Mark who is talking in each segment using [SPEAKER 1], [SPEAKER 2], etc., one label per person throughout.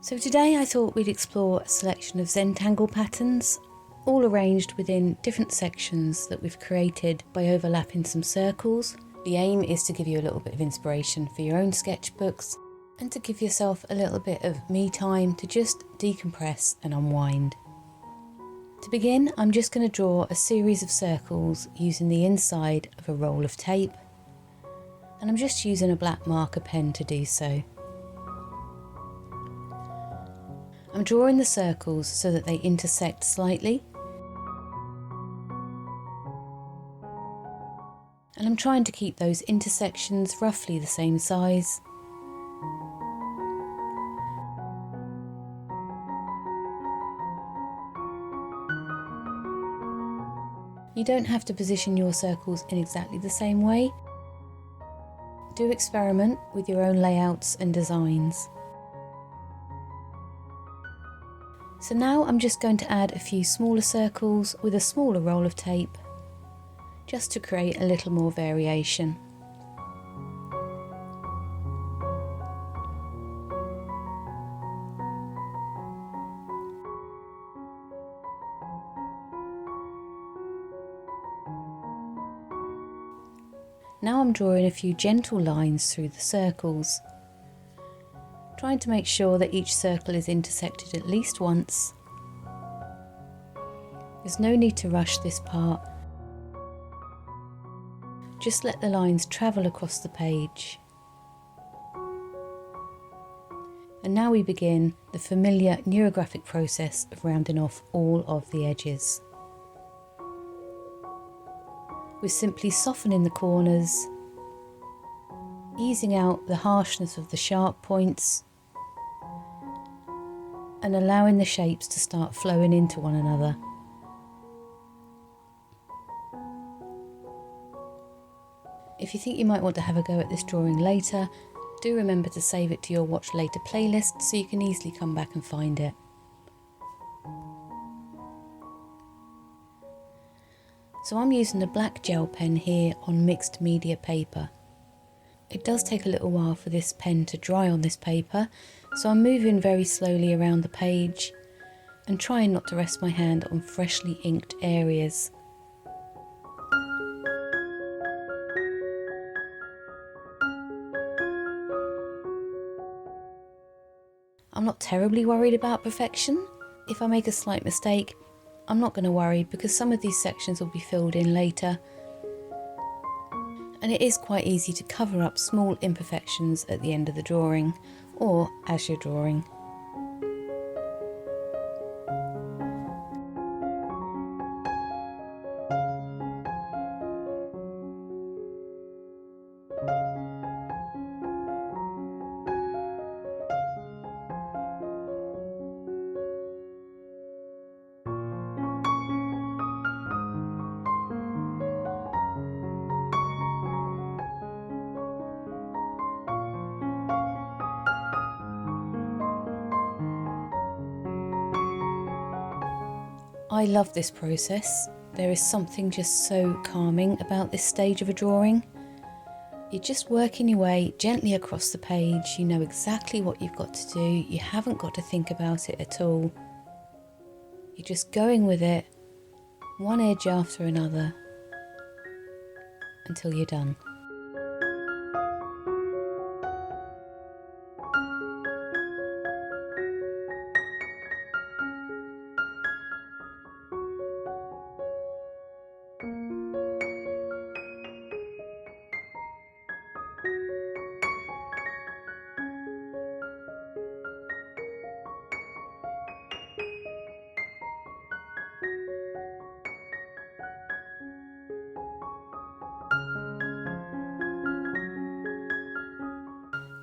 [SPEAKER 1] So today I thought we'd explore a selection of Zentangle patterns, all arranged within different sections that we've created by overlapping some circles. The aim is to give you a little bit of inspiration for your own sketchbooks and to give yourself a little bit of me time to just decompress and unwind. To begin, I'm just going to draw a series of circles using the inside of a roll of tape, and I'm just using a black marker pen to do so. I'm drawing the circles so that they intersect slightly, and I'm trying to keep those intersections roughly the same size. You don't have to position your circles in exactly the same way. Do experiment with your own layouts and designs. So now I'm just going to add a few smaller circles with a smaller roll of tape, just to create a little more variation. Now I'm drawing a few gentle lines through the circles, trying to make sure that each circle is intersected at least once. There's no need to rush this part. Just let the lines travel across the page. And now we begin the familiar neurographic process of rounding off all of the edges. We're simply softening the corners, easing out the harshness of the sharp points, and allowing the shapes to start flowing into one another. If you think you might want to have a go at this drawing later, do remember to save it to your Watch Later playlist so you can easily come back and find it. So I'm using a black gel pen here on mixed media paper. It does take a little while for this pen to dry on this paper, so I'm moving very slowly around the page and trying not to rest my hand on freshly inked areas. I'm not terribly worried about perfection. If I make a slight mistake, I'm not going to worry because some of these sections will be filled in later. And it is quite easy to cover up small imperfections at the end of the drawing, or as you're drawing. I love this process. There is something just so calming about this stage of a drawing. You're just working your way gently across the page, you know exactly what you've got to do, you haven't got to think about it at all. You're just going with it, one edge after another, until you're done.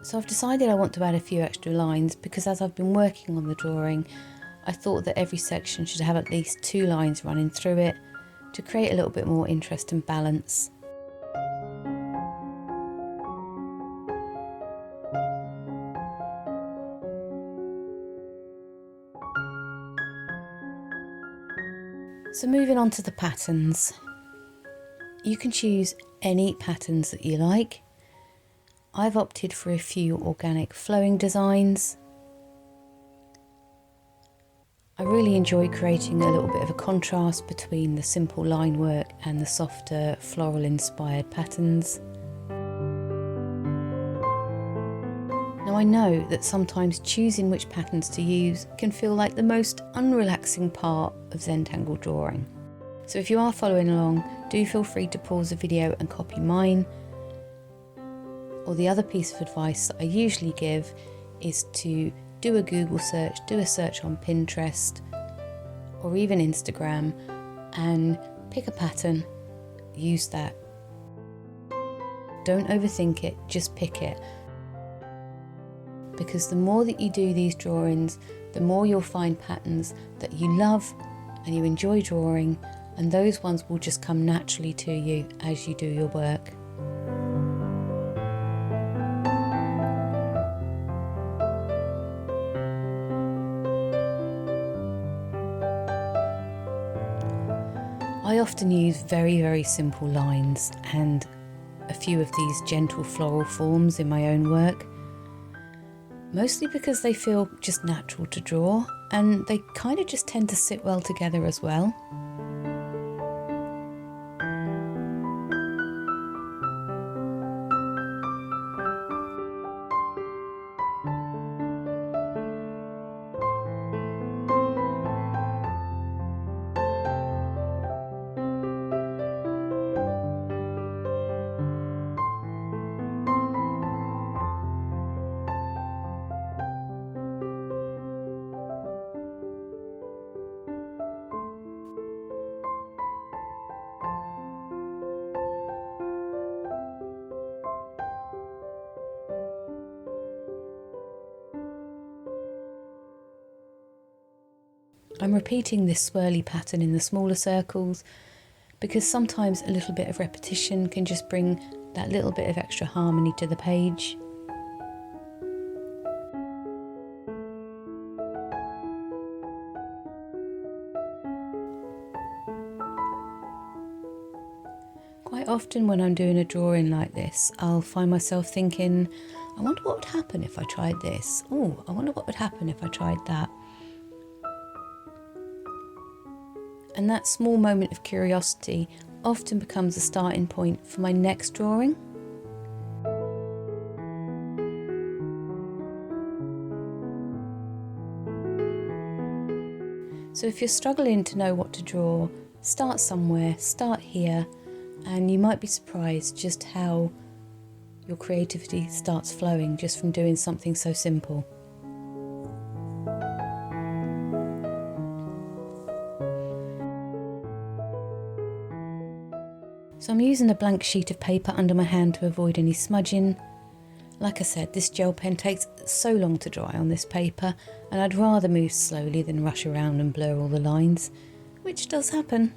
[SPEAKER 1] So I've decided I want to add a few extra lines because as I've been working on the drawing, I thought that every section should have at least 2 lines running through it to create a little bit more interest and balance. So moving on to the patterns. You can choose any patterns that you like. I've opted for a few organic flowing designs. I really enjoy creating a little bit of a contrast between the simple line work and the softer floral inspired patterns. Now I know that sometimes choosing which patterns to use can feel like the most unrelaxing part of Zentangle drawing. So if you are following along, do feel free to pause the video and copy mine. Or the other piece of advice that I usually give is to do a Google search, do a search on Pinterest or even Instagram and pick a pattern, use that. Don't overthink it, just pick it. Because the more that you do these drawings, the more you'll find patterns that you love and you enjoy drawing, and those ones will just come naturally to you as you do your work. I often use very simple lines and a few of these gentle floral forms in my own work. Mostly because they feel just natural to draw and they kind of just tend to sit well together as well. I'm repeating this swirly pattern in the smaller circles because sometimes a little bit of repetition can just bring that little bit of extra harmony to the page. Quite often when I'm doing a drawing like this, I'll find myself thinking, I wonder what would happen if I tried this. Oh, I wonder what would happen if I tried that. And that small moment of curiosity often becomes a starting point for my next drawing. So if you're struggling to know what to draw, start somewhere, start here, and you might be surprised just how your creativity starts flowing just from doing something so simple. So I'm using a blank sheet of paper under my hand to avoid any smudging. Like I said, this gel pen takes so long to dry on this paper, and I'd rather move slowly than rush around and blur all the lines, which does happen.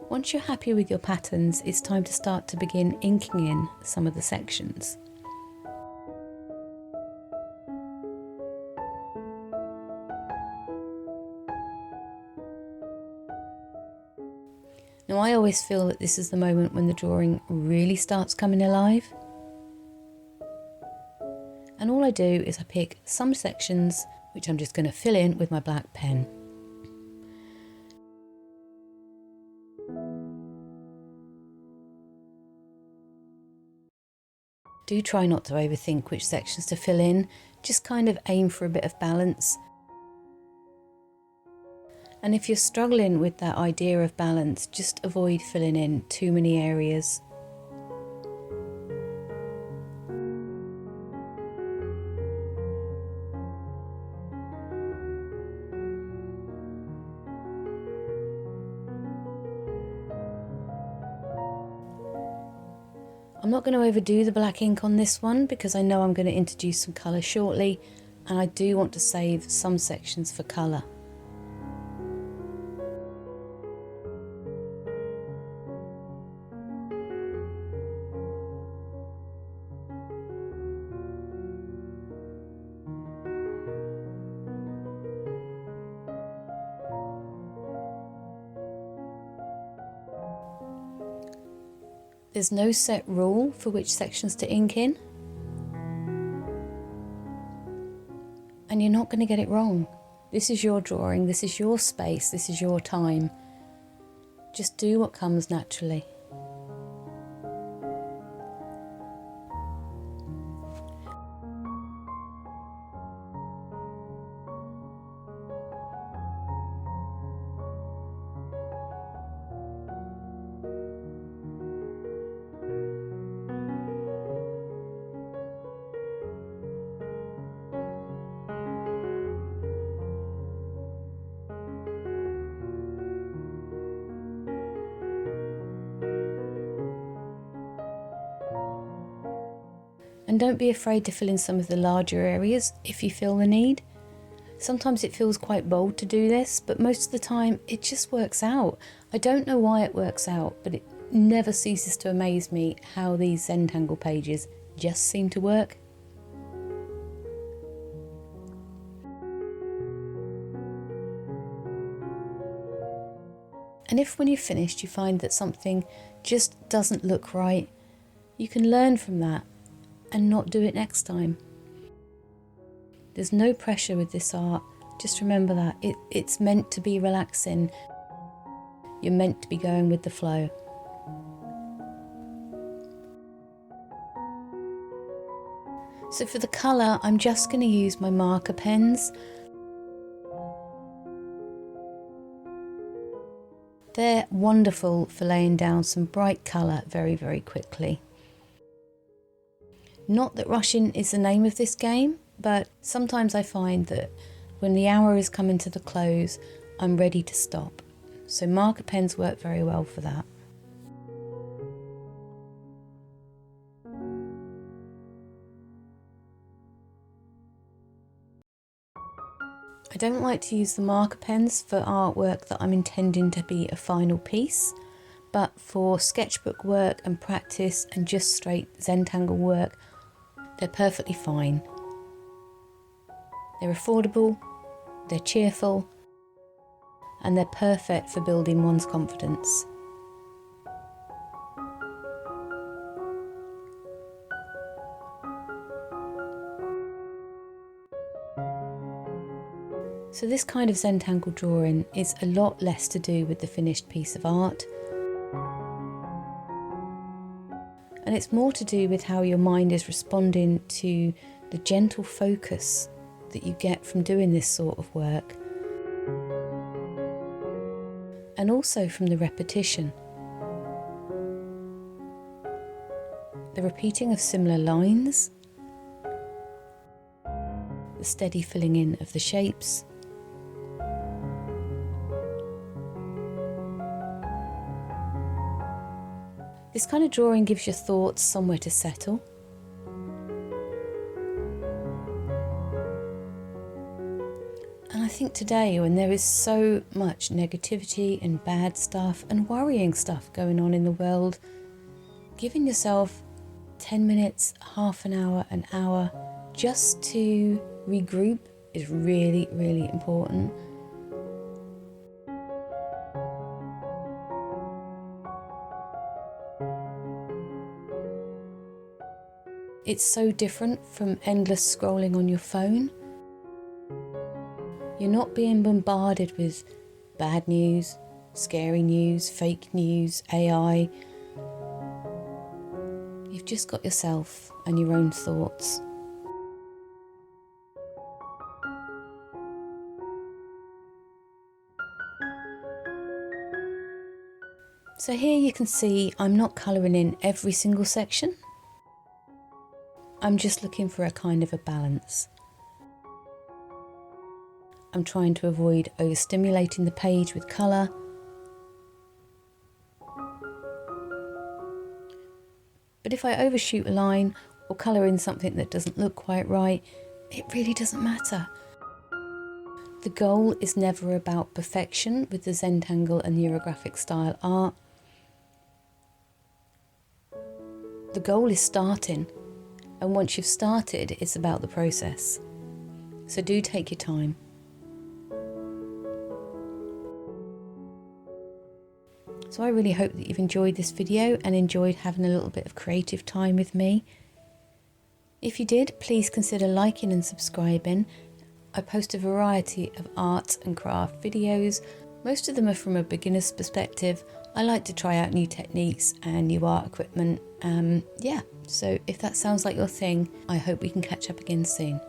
[SPEAKER 1] Once you're happy with your patterns, it's time to start to begin inking in some of the sections. Now I always feel that this is the moment when the drawing really starts coming alive. And all I do is I pick some sections which I'm just going to fill in with my black pen. Do try not to overthink which sections to fill in, just kind of aim for a bit of balance. And if you're struggling with that idea of balance, just avoid filling in too many areas. I'm not going to overdo the black ink on this one because I know I'm going to introduce some colour shortly, and I do want to save some sections for colour. There's no set rule for which sections to ink in, and you're not going to get it wrong. This is your drawing, this is your space, this is your time. Just do what comes naturally. And don't be afraid to fill in some of the larger areas if you feel the need. Sometimes it feels quite bold to do this, but most of the time it just works out. I don't know why it works out, but it never ceases to amaze me how these Zentangle pages just seem to work. And if when you've finished you find that something just doesn't look right, you can learn from that and not do it next time. There's no pressure with this art. Just remember that it's meant to be relaxing. You're meant to be going with the flow. So for the colour, I'm just going to use my marker pens. They're wonderful for laying down some bright colour very, very quickly. Not that rushing is the name of this game, but sometimes I find that when the hour is coming to the close, I'm ready to stop. So marker pens work very well for that. I don't like to use the marker pens for artwork that I'm intending to be a final piece, but for sketchbook work and practice and just straight Zentangle work, they're perfectly fine. They're affordable, they're cheerful, and they're perfect for building one's confidence. So this kind of Zentangle drawing is a lot less to do with the finished piece of art, and it's more to do with how your mind is responding to the gentle focus that you get from doing this sort of work, and also from the repetition. The repeating of similar lines, the steady filling in of the shapes, this kind of drawing gives your thoughts somewhere to settle. And I think today, when there is so much negativity and bad stuff and worrying stuff going on in the world, giving yourself 10 minutes, half an hour just to regroup is really, really important. It's so different from endless scrolling on your phone. You're not being bombarded with bad news, scary news, fake news, AI. You've just got yourself and your own thoughts. So here you can see I'm not colouring in every single section. I'm just looking for a kind of a balance. I'm trying to avoid overstimulating the page with colour. But if I overshoot a line or colour in something that doesn't look quite right, it really doesn't matter. The goal is never about perfection with the Zentangle and Neurographic Style art. The goal is starting, and once you've started, it's about the process. So do take your time. So I really hope that you've enjoyed this video and enjoyed having a little bit of creative time with me. If you did, please consider liking and subscribing. I post a variety of art and craft videos. Most of them are from a beginner's perspective. I like to try out new techniques and new art equipment. So if that sounds like your thing, I hope we can catch up again soon.